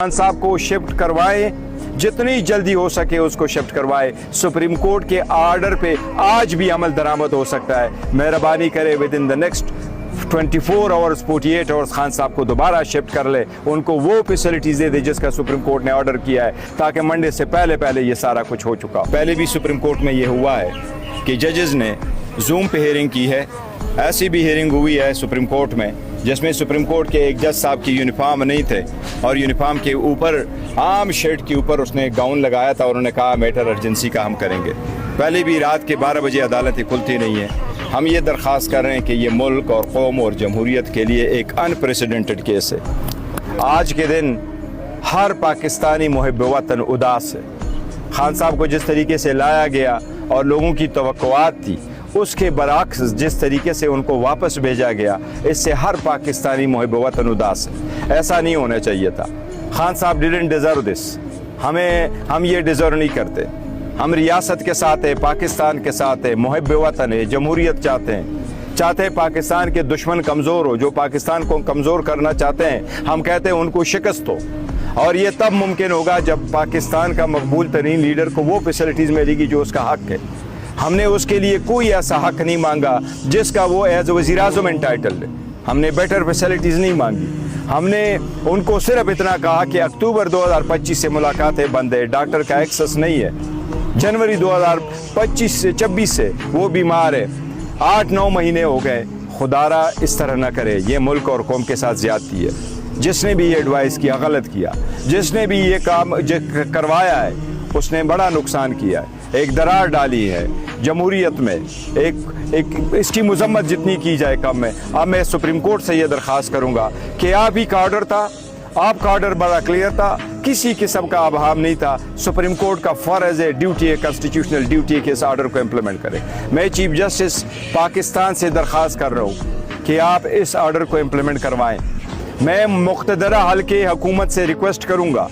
खान साहब को शिफ्ट करवाएं, जितनी जल्दी हो सके उसको शिफ्ट करवाएं। सुप्रीम कोर्ट के आर्डर पे आज भी अमल दरामद हो सकता है। मेहरबानी करे with in the next 24 hours 48 hours Khan साहब को दोबारा शिफ्ट कर ले, उनको वो फैसिलिटीज दे दे जिसका सुप्रीम कोर्ट ने ऑर्डर किया है, ताकि मंडे से पहले पहले ये सारा कुछ हो चुका। पहले भी सुप्रीम कोर्ट में ये हुआ है कि जजेस ने जूम पे हियरिंग की है। ऐसी भी हियरिंग हुई है सुप्रीम कोर्ट में जिसमें सुप्रीम कोर्ट के एक जज साहब की यूनिफॉर्म नहीं थे और यूनिफॉर्म के ऊपर आम शर्ट के ऊपर उसने गाउन लगाया था और उन्होंने कहा मैटर अर्जेंसी का हम करेंगे। पहले भी रात के 12 बजे अदालतें खुलती नहीं हैं। हम ये दरख्वास्त कर रहे हैं कि ये मुल्क और कौम और जमहूरियत के लिए एक अनप्रेसिडेंटेड केस है। आज के दिन हर पाकिस्तानी मुहिब वतन उदास है। खान साहब को जिस तरीके से लाया गया और लोगों की तवक्कुआत थी उसके बरअक्स जिस तरीके से उनको वापस भेजा गया, इससे हर पाकिस्तानी मुहिब वतन उदास है। ऐसा नहीं होना चाहिए था। खान साहब डिडंट डिजर्व दिस। हम ये डिजर्व नहीं करते। हम रियासत के साथ है, पाकिस्तान के साथ है, मुहिब वतन है, जमहूरियत चाहते हैं पाकिस्तान के दुश्मन कमज़ोर हो, जो पाकिस्तान को कमज़ोर करना चाहते हैं। हम कहते हैं उनको शिकस्त हो, और ये तब मुमकिन होगा जब पाकिस्तान का मकबूल तरीन लीडर को वो फैसिलिटीज़ मिलेगी जो उसका हक है। हमने उसके लिए कोई ऐसा हक नहीं मांगा जिसका वो एज वज़ीर-ए-आज़म एंटाइटल्ड है। हमने बेटर फैसिलिटीज़ नहीं मांगी। हमने उनको सिर्फ इतना कहा कि अक्टूबर 2025 से मुलाकातें बंद है, डॉक्टर का एक्सेस नहीं है। जनवरी 2025 से 26 से वो बीमार है। 8-9 महीने हो गए। खुदारा इस तरह ना करे, ये मुल्क और कौम के साथ ज़्यादती है। जिसने भी ये एडवाइस किया गलत किया, जिसने भी ये काम करवाया है उसने बड़ा नुकसान किया है, एक दरार डाली है जमहूरियत में। एक इसकी मजम्मत जितनी की जाए कम है। अब मैं सुप्रीम कोर्ट से ये दरख्वास्त करूँगा कि आप ही का ऑर्डर था, आपका ऑर्डर बड़ा क्लियर था, किसी किस्म का आभाम नहीं था। सुप्रीम कोर्ट का फ़र्ज़ है, ड्यूटी है, कॉन्स्टिट्यूशनल ड्यूटी है कि इस ऑर्डर को इम्प्लीमेंट करें। मैं चीफ जस्टिस पाकिस्तान से दरख्वास्त कर रहा हूँ कि आप इस ऑर्डर को इम्प्लीमेंट करवाएँ। मैं मुक़्तदरा हल्के हुकूमत से रिक्वेस्ट करूँगा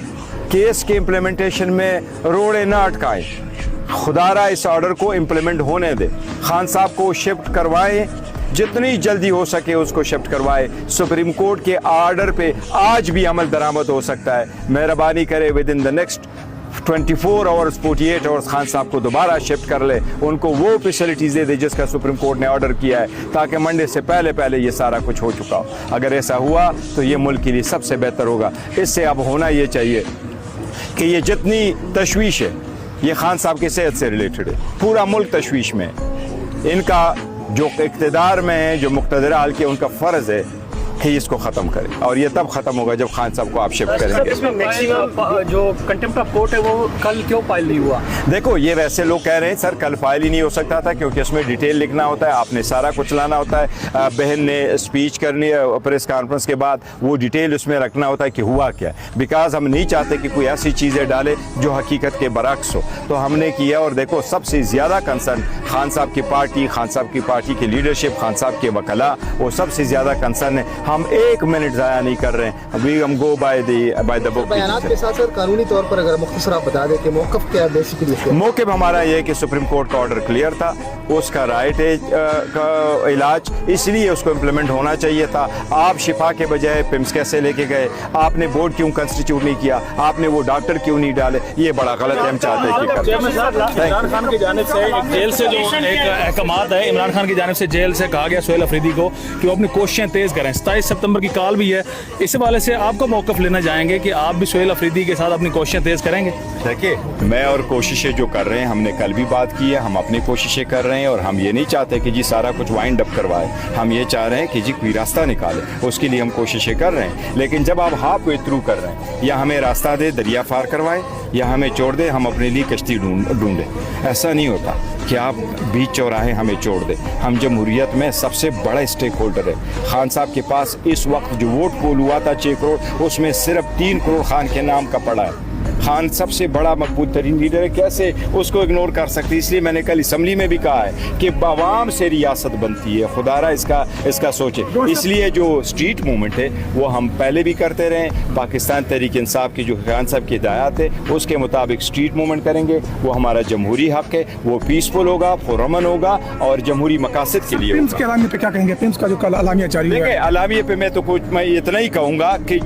कि इसके इम्प्लीमेंटेशन में रोड़े ना अटकाएँ। खुदारा इस ऑर्डर को इम्प्लीमेंट होने दे। खान साहब को शिफ्ट करवाएं, जितनी जल्दी हो सके उसको शिफ्ट करवाएं। सुप्रीम कोर्ट के आर्डर पे आज भी अमल दरामद हो सकता है। मेहरबानी करे with in the next 24 hours 48 hours Khan साहब को दोबारा शिफ्ट कर ले, उनको वो फैसिलिटीज दे दे जिसका सुप्रीम कोर्ट ने ऑर्डर किया है, ताकि मंडे से पहले पहले ये सारा कुछ हो चुका हो। अगर ऐसा हुआ तो ये मुल्क के लिए सबसे बेहतर होगा। इससे अब होना ये चाहिए कि ये जितनी तशवीश है ये खान साहब की सेहत से रिलेटेड है। पूरा मुल्क तशवीश में है। इनका जो इक़्तिदार में है, जो मुक़्तदरा हल्के, उनका फ़र्ज़ है कि इसको ख़त्म करें, और ये तब ख़त्म होगा जब खान साहब को आप शिफ्ट करेंगे। इसमें मैक्सिमम जो कंटेम्प्ट ऑफ कोर्ट है वो कल क्यों फाइल नहीं हुआ? देखो, ये वैसे लोग कह रहे हैं सर कल फाइल ही नहीं हो सकता था क्योंकि इसमें डिटेल लिखना होता है, आपने सारा कुछ लाना होता है। बहन ने स्पीच करनी है प्रेस कॉन्फ्रेंस के बाद, वो डिटेल उसमें रखना होता है कि हुआ क्या। बिकॉज हम नहीं चाहते कि कोई ऐसी चीज़ें डाले जो हकीकत के बरअक्स हो, तो हमने किया। और देखो, सबसे ज़्यादा कंसर्न खान साहब की पार्टी, खान साहब की पार्टी की लीडरशिप, खान साहब के वकला, वो सबसे ज़्यादा कंसर्न है। हम एक मिनट ज़ाया नहीं कर रहे हैं। अभी हम गो बाय द बुक। बयानात के साथ सर कानूनी तौर पर अगर मुख्तसर आप बता दें कि मौक़िफ़ क्या है बेसिकली? मौक़िफ़ हमारा ये है कि सुप्रीम कोर्ट का ऑर्डर क्लियर था, उसका राइट है का इलाज, इसलिए उसको इम्प्लीमेंट होना चाहिए था। आप शिफा के बजाय पिम्स कैसे लेके गए? आपने बोर्ड क्यों कंस्टिट्यूट नहीं किया? आपने वो डॉक्टर क्यों नहीं डाले? ये बड़ा गलत है। हम चाहते हैं कि इमरान खान की जानिब से जेल से जो एक अहकामात है, इमरान खान की जानिब से जेल से कहा गया सोहेल अफरीदी को कि वो अपनी कोशिशें तेज़ करें। 27 सितंबर की काल भी है, इस वाले से आपका मौक़िफ़ लेना चाहेंगे कि आप भी सोहेल अफरीदी के साथ अपनी कोशिशें तेज़ करेंगे? देखिए, मैं और कोशिशें जो कर रहे हैं, हमने कल भी बात की है, हम अपनी कोशिशें कर रहे हैं, और हम ये नहीं चाहते कि जी सारा कुछ वाइंड अप करवाए। हम ये चाह रहे हैं कि जी कोई रास्ता निकाले, उसके लिए हम कोशिशें कर रहे हैं। लेकिन जब आप हाफ वे थ्रू कर रहे हैं, या हमें रास्ता दे, दरिया पार करवाए, या हमें छोड़ दे, हम अपने लिए कश्ती ढूंढे। ऐसा नहीं होता कि आप बीच चौराहे हमें छोड़ दे। हम जमहूरियत में सबसे बड़ा स्टेक होल्डर है। खान साहब के पास इस वक्त जो वोट पोल हुआ था 6 करोड़, उसमें सिर्फ 3 करोड़ खान के नाम का पड़ा है। खान सबसे बड़ा मकबूल तरीन लीडर है, कैसे उसको इग्नोर कर सकते। इसलिए मैंने कल असम्बली में भी कहा है कि आवाम से रियासत बनती है, खुदारा इसका सोचे। इसलिए जो स्ट्रीट मूवमेंट है वो हम पहले भी करते रहे, पाकिस्तान तहरीक इंसाफ की जो खान साहब की हिदायत है उसके मुताबिक स्ट्रीट मूवमेंट करेंगे। वो हमारा जमहूरी हक है, वो पीसफुल होगा, पुरअमन होगा और जमहूरी मकासद के लिए पिम्स के अलामिया पे क्या कहेंगे? पिम्स का जो कल अलामिया जारी हुआ देखिए, है, अलामिया पे मैं इतना ही कहूँगा कि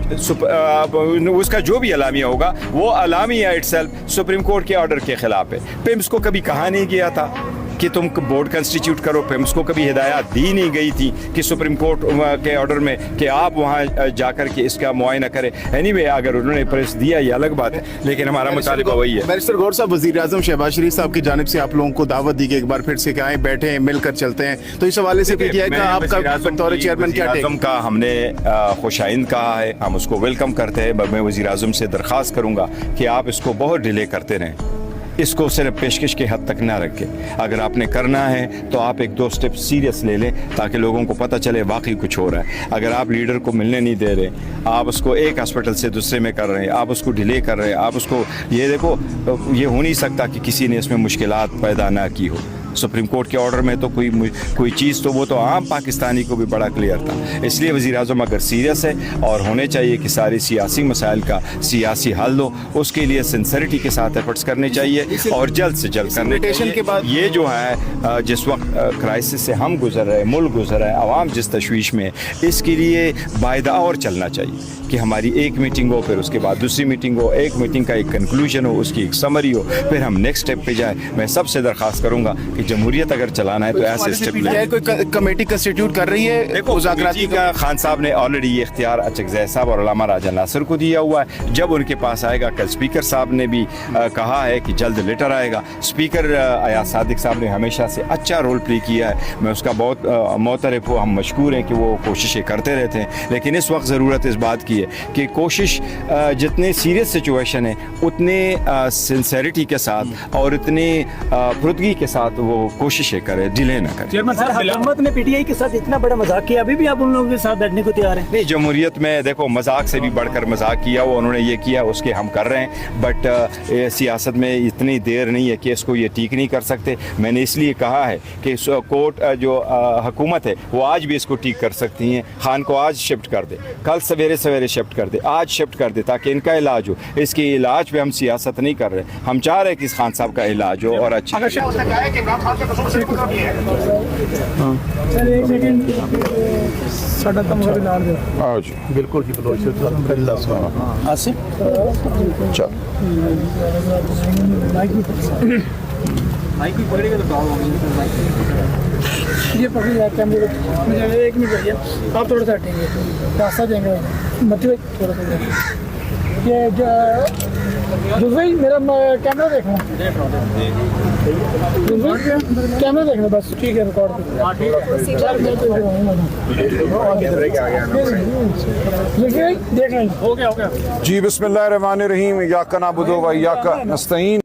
उसका जो भी अलामिया होगा वो अलामिया इटसेल्फ सुप्रीम कोर्ट के ऑर्डर के खिलाफ है। पिम्स को कभी कहा नहीं गया था कि तुम बोर्ड कंस्टिट्यूट करो। पिम्स को कभी हिदायत दी नहीं गई थी कि सुप्रीम कोर्ट के ऑर्डर में कि आप वहाँ जाकर के इसका मुआयना करें। एनीवे, अगर उन्होंने प्रेस दिया ये अलग बात है, लेकिन हमारा मुतालिबा वही है। बैरिस्टर गौर साहब, वज़ीर आज़म शहबाज शरीफ साहब की जानिब से आप लोगों को दावत दी गई एक बार फिर से कि आए, बैठे, मिलकर चलते हैं, तो इस हवाले से पीटीआई का आपका बतौर चेयरमैन क्या टेक? आज़म का हमने खुशाइंद कहा है, हम उसको वेलकम करते हैं। मैं वज़ीर आज़म से दरख्वास्त करूँगा कि आप इसको बहुत डिले करते रहें, इसको सिर्फ पेशकश के हद तक ना रखें। अगर आपने करना है तो आप एक दो स्टेप सीरियस ले लें ताकि लोगों को पता चले वाकई कुछ हो रहा है। अगर आप लीडर को मिलने नहीं दे रहे, आप उसको एक हॉस्पिटल से दूसरे में कर रहे हैं, आप उसको डिले कर रहे हैं, आप उसको ये देखो, ये हो नहीं सकता कि किसी ने इसमें मुश्किलात पैदा ना की हो। सुप्रीम कोर्ट के ऑर्डर में तो कोई चीज़ तो वो तो आम पाकिस्तानी को भी बड़ा क्लियर था। इसलिए वज़ीर आज़म अगर सीरियस है और होने चाहिए कि सारी सियासी मसाइल का सियासी हल हो, उसके लिए सिंसियरिटी के साथ एफर्ट्स करने चाहिए और जल्द से जल्द करने चाहिए। के बाद ये जो है जिस वक्त क्राइसिस से हम गुजर रहे हैं, मुल्क गुजर रहा है, आवाम जिस तशवीश में है, इसके लिए बायदा और चलना चाहिए कि हमारी एक मीटिंग हो, फिर उसके बाद दूसरी मीटिंग हो, एक मीटिंग का एक कंक्लूजन हो, उसकी एक समरी हो, फिर हम नेक्स्ट स्टेप पे जाए। मैं सबसे दरख्वास्त करूँगा कि जमहूरियत अगर चलाना है तो ऐसे स्टेप लें। कोई कमेटी कंस्टिट्यूट कर रही है? देखो, मुज़ाकराती का खान साहब ने ऑलरेडी ये इख्तियार अचकज़ई साहब और अल्लामा राजा नासिर को दिया हुआ है। जब उनके पास आएगा, कल स्पीकर साहब ने भी कहा है कि जल्द लेटर आएगा। स्पीकर अयाज सादिक साहब ने हमेशा से अच्छा रोल प्ले किया है, मैं उसका बहुत मोतरफ हूँ, हम मशकूर हैं कि वो कोशिशें करते रहते हैं। लेकिन इस वक्त ज़रूरत इस बात की है कि कोशिश जितने सीरियस सिचुएशन है उतने सिंसेरिटी के साथ और इतने फुर्दगी के साथ वो कोशिशें करे, डिले ना करे। चेयरमैन सर, साहब, हुकूमत ने पीटीआई के साथ इतना बड़ा मजाक किया, अभी भी आप उन लोगों के साथ बैठने को तैयार हैं? नहीं, जमहूरियत में देखो मजाक से भी बढ़कर मजाक किया, वो उन्होंने ये किया, उसके हम कर रहे हैं। बट सियासत में इतनी देर नहीं है कि इसको ये ठीक नहीं कर सकते। मैंने इसलिए कहा है कि कोर्ट जो हुकूमत है वो आज भी इसको ठीक कर सकती हैं। खान को आज शिफ्ट कर दे, कल सवेरे सवेरे शिफ्ट कर दे, आज शिफ्ट कर दे, ताकि इनका इलाज हो। इसके इलाज पे हम सियासत नहीं कर रहे, हम चाह रहे हैं कि इस खान साहब का इलाज हो और अच्छा। सर एक सेकंड, साਡਾ ਕੰਮ ਵੀ ਨਾਲ ਦਿਓ। हाँ जी बिल्कुल जी, आसिफ माइक भी पकड़ेगा तो प्रॉब्लम होगी। ये पकड़ जाए कैमरे को, मुझे एक मिनट भैया, आप थोड़ा सा हटेंगे, रास्ता देंगे मतलब थोड़ा सा। ये भाई मेरा कैमरा देखना, कैमरा देखना बस, ठीक है, रिकॉर्ड देख रहे हैं। हो गया जी बिस्मिल्लाहिर्रहमानिर्रहीम, इय्याका नअबुदु व इय्याका नस्तईन